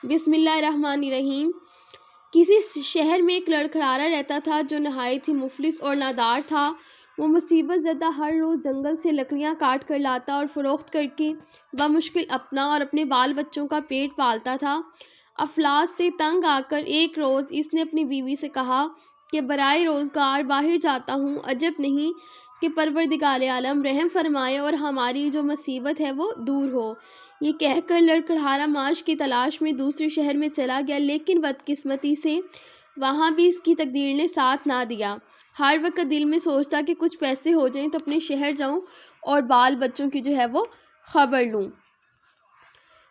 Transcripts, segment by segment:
بسم اللہ الرحمن الرحیم۔ کسی شہر میں ایک لڑکھڑارا رہتا تھا جو نہایت ہی مفلس اور نادار تھا۔ وہ مصیبت زدہ ہر روز جنگل سے لکڑیاں کاٹ کر لاتا اور فروخت کر کے بمشکل اپنا اور اپنے بال بچوں کا پیٹ پالتا تھا۔ افلاس سے تنگ آ کر ایک روز اس نے اپنی بیوی سے کہا کہ برائے روزگار باہر جاتا ہوں، عجب نہیں کہ پروردگار عالم رحم فرمائے اور ہماری جو مصیبت ہے وہ دور ہو۔ یہ کہہ کر لڑکھڑارا معاش کی تلاش میں دوسرے شہر میں چلا گیا، لیکن بدقسمتی سے وہاں بھی اس کی تقدیر نے ساتھ نہ دیا۔ ہر وقت دل میں سوچتا کہ کچھ پیسے ہو جائیں تو اپنے شہر جاؤں اور بال بچوں کی وہ خبر لوں،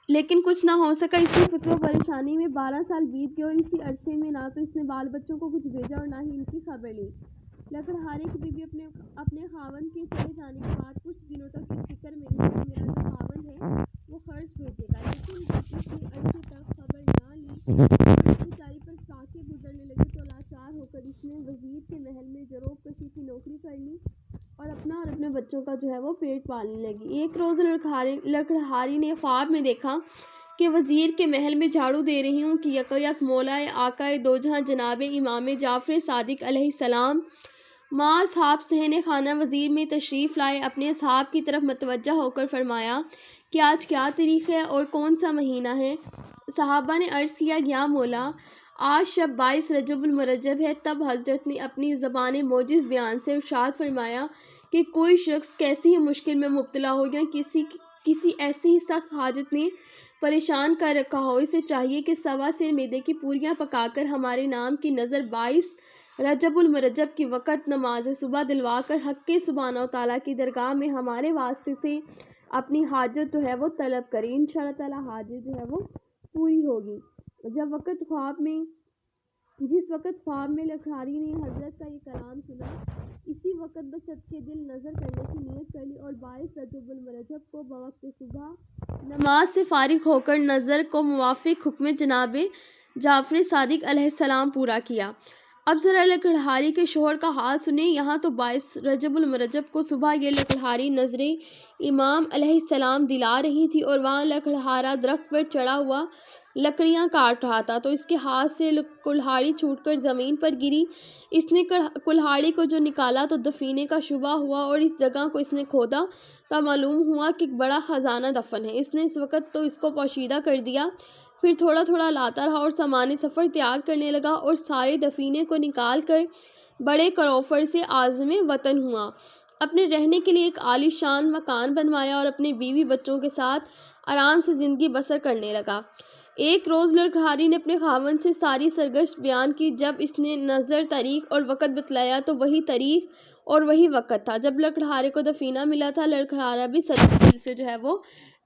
لیکن کچھ نہ ہو سکا۔ اسی فکر و پریشانی میں 12 سال بیت گئے اور اسی عرصے میں نہ تو اس نے بال بچوں کو کچھ بھیجا اور نہ ہی ان کی خبر لی۔ لکڑہارے کی بیوی اپنے خاوند کے چلے جانے کے بعد کچھ دنوں تک اس فکر میں رہی کہ میرا جو خاوند ہے وہ خرچ بھیجے گا، لیکن جب اس نے عرصے تک خبر نہ لی اور بیچاری پر فاقے گزرنے لگے تو لاچار ہو کر اس نے وزیر کے محل میں جروب کشی کی نوکری کر لی اور اپنا اور اپنے بچوں کا وہ پیٹ پالنے لگی۔ ایک روز لکڑہاری نے خواب میں دیکھا کہ وزیر کے محل میں جھاڑو دے رہی ہوں کہ یک مولا آقا دو جہاں جناب امام جعفر صادق علیہ السلام ماں اصحاب صحن خانہ وزیر میں تشریف لائے۔ اپنے اصحاب کی طرف متوجہ ہو کر فرمایا کہ آج کیا تاریخ ہے اور کون سا مہینہ ہے؟ صحابہ نے عرض کیا یا مولا، آج شب 22 رجب المرجب ہے۔ تب حضرت نے اپنی زبان موجز بیان سے ارشاد فرمایا کہ کوئی شخص کیسی ہی مشکل میں مبتلا ہو یا کسی ایسی ہی سخت حاجت نے پریشان کر رکھا ہو، اسے چاہیے کہ 1.25 سیر میدے کی پوریاں پکا کر ہمارے نام کی نظر 22 رجب المرجب کی وقت نماز صبح دلوا کر حق سبحانہ و تعالیٰ کی درگاہ میں ہمارے واسطے سے اپنی حاجت وہ طلب کرے، انشاءاللہ تعالیٰ حاجت وہ پوری ہوگی۔ جس وقت خواب میں لکڑہاری نے حضرت کا یہ کلام سنا، اسی وقت بصدقِ دل نظر کرنے کی نیت کر لی اور 22 رجب المرجب کو بوقت صبح نماز سے فارغ ہو کر نظر کو موافق حکم جناب جعفر صادق علیہ السلام پورا کیا۔ اب ذرا لکڑہاری کے شوہر کا حال سنیں۔ یہاں تو 22 رجب المرجب کو صبح یہ لکڑہاری نظر امام علیہ السلام دلا رہی تھی اور وہاں لکڑہارا درخت پر چڑھا ہوا لکڑیاں کاٹ رہا تھا، تو اس کے ہاتھ سے کلہاڑی چھوٹ کر زمین پر گری۔ اس نے کلہاڑی کو جو نکالا تو دفینے کا شبہ ہوا اور اس جگہ کو اس نے کھودا تو معلوم ہوا کہ ایک بڑا خزانہ دفن ہے۔ اس نے اس وقت تو اس کو پوشیدہ کر دیا، پھر تھوڑا تھوڑا لاتا رہا اور سامان سفر تیار کرنے لگا اور سارے دفینے کو نکال کر بڑے کروفر سے عازم وطن ہوا۔ اپنے رہنے کے لیے ایک عالی شان مکان بنوایا اور اپنے بیوی بچوں کے ساتھ آرام سے زندگی بسر کرنے لگا۔ ایک روز لکڑہاری نے اپنے خاوند سے ساری سرگشت بیان کی۔ جب اس نے نظر، تاریخ اور وقت بتلایا تو وہی تاریخ اور وہی وقت تھا جب لکڑہارے کو دفینہ ملا تھا۔ لکڑہارا بھی صدقے دل سے وہ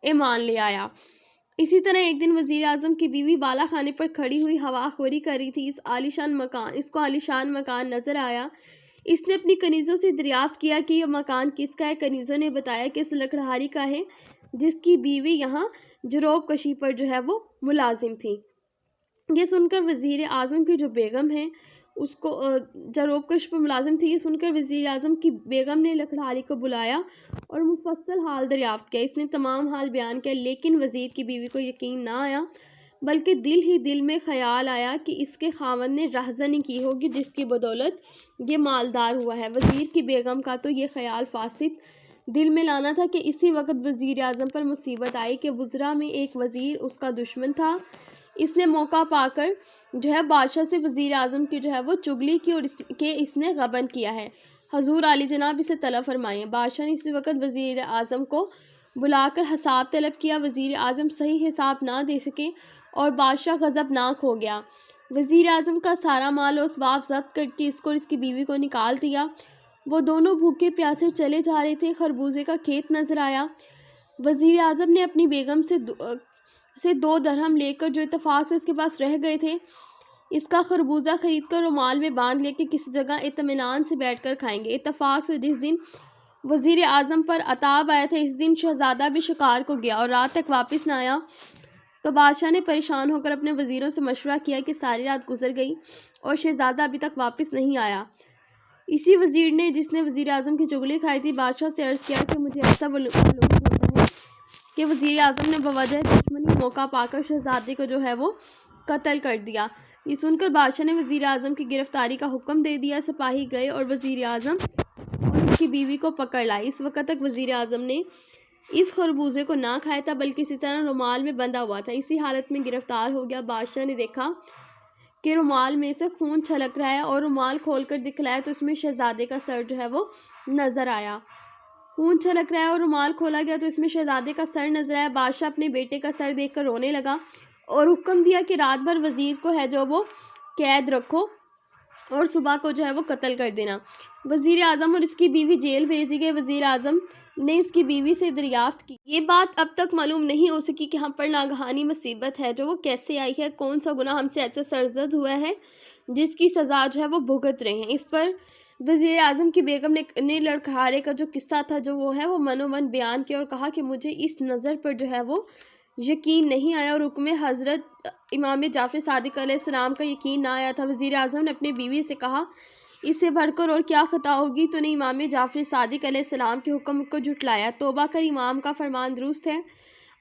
ایمان لے آیا۔ اسی طرح ایک دن وزیر اعظم کی بیوی بالا خانے پر کھڑی ہوئی ہوا خوری کر رہی تھی۔ اس کو عالی شان مکان نظر آیا۔ اس نے اپنی کنیزوں سے دریافت کیا کہ یہ مکان کس کا ہے۔ کنیزوں نے بتایا کہ اس لکڑہاری کا ہے جس کی بیوی یہاں جروب کشی پر وہ ملازم تھی۔ یہ سن کر وزیر اعظم کی جو بیگم ہے اس کو جروب کش پر ملازم تھی، یہ سن کر وزیر اعظم کی بیگم نے لکڑہاری کو بلایا اور مفصل حال دریافت کیا۔ اس نے تمام حال بیان کیا، لیکن وزیر کی بیوی کو یقین نہ آیا، بلکہ دل ہی دل میں خیال آیا کہ اس کے خاوند نے رہزنی کی ہوگی جس کی بدولت یہ مالدار ہوا ہے۔ وزیر کی بیگم کا تو یہ خیال فاسد دل میں لانا تھا کہ اسی وقت وزیر اعظم پر مصیبت آئی کہ وزراء میں ایک وزیر اس کا دشمن تھا۔ اس نے موقع پا کر بادشاہ سے وزیر اعظم کی وہ چگلی کی اور اس نے غبن کیا ہے، حضور عالی جناب اسے طلب فرمائیں۔ بادشاہ نے اسی وقت وزیر اعظم کو بلا کر حساب طلب کیا۔ وزیر اعظم صحیح حساب نہ دے سکے اور بادشاہ غضبناک ہو گیا۔ وزیر اعظم کا سارا مال و اسباب ضبط کر کے اس کو اور اس کی بیوی کو نکال دیا۔ وہ دونوں بھوکے پیاسے چلے جا رہے تھے، خربوزے کا کھیت نظر آیا۔ وزیر اعظم نے اپنی بیگم سے 2 درہم لے کر جو اتفاق سے اس کے پاس رہ گئے تھے، اس کا خربوزہ خرید کر رومال میں باندھ لے کے کسی جگہ اطمینان سے بیٹھ کر کھائیں گے۔ اتفاق سے جس دن وزیر اعظم پر عتاب آیا تھا، اس دن شہزادہ بھی شکار کو گیا اور رات تک واپس نہ آیا، تو بادشاہ نے پریشان ہو کر اپنے وزیروں سے مشورہ کیا کہ ساری رات گزر گئی اور شہزادہ ابھی تک واپس نہیں آیا۔ اسی وزیر نے جس نے وزیر اعظم کی چگلی کھائی تھی بادشاہ سے عرض کیا کہ مجھے ایسا معلوم ہوتا ہے کہ وزیر اعظم نے بوجہ دشمنی موقع پا کر شہزادے کو جو ہے وہ قتل کر دیا۔ یہ سن کر بادشاہ نے وزیر اعظم کی گرفتاری کا حکم دے دیا۔ سپاہی گئے اور وزیر اعظم اور اس کی بیوی کو پکڑ لائے۔ اس وقت تک وزیر اعظم نے اس خربوزے کو نہ کھایا تھا بلکہ اسی طرح رومال میں بندھا ہوا تھا۔ اسی حالت میں گرفتار ہو گیا۔ بادشاہ نے دیکھا کہ رومال میں سے خون چھلک رہا ہے اور رومال کھول کر دکھلایا تو اس میں شہزادے کا سر جو ہے وہ نظر آیا۔ خون چھلک رہا ہے اور رومال کھولا گیا تو اس میں شہزادے کا سر نظر آیا۔ بادشاہ اپنے بیٹے کا سر دیکھ کر رونے لگا اور حکم دیا کہ رات بھر وزیر کو ہے جو وہ قید رکھو اور صبح کو جو ہے وہ قتل کر دینا۔ وزیر اعظم اور اس کی بیوی جیل بھیجی گئی۔ وزیر اعظم نے اس کی بیوی سے دریافت کی، یہ بات اب تک معلوم نہیں ہو سکی کہ ہم پر ناگہانی مصیبت ہے جو وہ کیسے آئی ہے، کون سا گناہ ہم سے ایسے سرزد ہوا ہے جس کی سزا جو ہے وہ بھگت رہے ہیں۔ اس پر وزیر اعظم کی بیگم نے لڑکھارے کا جو قصہ تھا جو وہ ہے وہ منو من بیان کیا اور کہا کہ مجھے اس نظر پر جو ہے وہ یقین نہیں آیا اور حکم حضرت امام جعفر صادق علیہ السلام کا یقین نہ آیا تھا۔ وزیر اعظم نے اپنی بیوی سے کہا، اس سے بڑھ کر اور کیا خطا ہوگی؟ تو نے امام جعفر صادق علیہ السلام کے حکم کو جھٹلایا۔ توبہ کر، امام کا فرمان درست ہے۔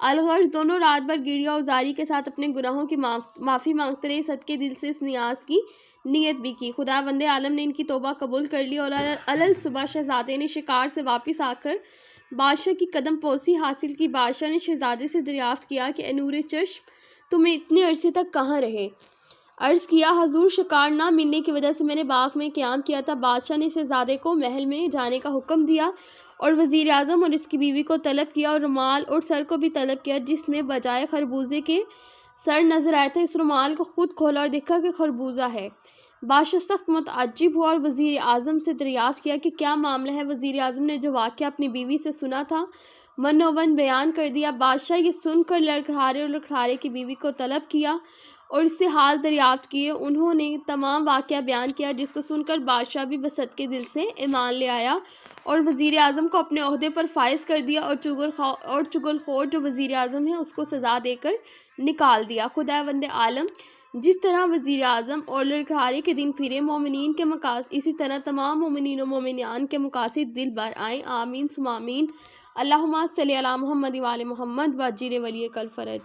الغرض دونوں رات بھر گریہ وزاری کے ساتھ اپنے گناہوں کی معافی مانگتے رہے، صدقے دل سے اس نیاز کی نیت بھی کی۔ خداوند عالم نے ان کی توبہ قبول کر لی اور الصبح شہزادے نے شکار سے واپس آ کر بادشاہ کی قدم پوسی حاصل کی۔ بادشاہ نے شہزادے سے دریافت کیا کہ اے نور چشم، تم اتنے عرصے تک کہاں رہے؟ عرض کیا، حضور شکار نہ ملنے کی وجہ سے میں نے باغ میں قیام کیا تھا۔ بادشاہ نے شہزادے کو محل میں جانے کا حکم دیا اور وزیر اعظم اور اس کی بیوی کو طلب کیا اور رومال اور سر کو بھی طلب کیا جس میں بجائے خربوزے کے سر نظر آیا تھا۔ اس رومال کو خود کھولا اور دیکھا کہ خربوزہ ہے۔ بادشاہ سخت متعجب ہوا اور وزیر اعظم سے دریافت کیا کہ کیا معاملہ ہے؟ وزیر اعظم نے جو واقعہ اپنی بیوی سے سنا تھا منوون بیان کر دیا۔ بادشاہ یہ سن کر لڑکھارے اور لڑکھارے کی بیوی کو طلب کیا اور اس سے حال دریافت کیے۔ انہوں نے تمام واقعہ بیان کیا جس کو سن کر بادشاہ بھی بصدقے دل سے ایمان لے آیا اور وزیر اعظم کو اپنے عہدے پر فائز کر دیا اور چغل خور جو وزیر اعظم ہے اس کو سزا دے کر نکال دیا۔ خداوند عالم جس طرح وزیر اعظم اور لڑکھارے کے دن پھرے، مومنین کے مقاصد اسی طرح تمام مومنین و مومنان کے مقاصد دل بر آئیں۔ آمین ثم آمین۔ اللہم صلی علی محمد و آل محمد وعجل ولی کل فرج۔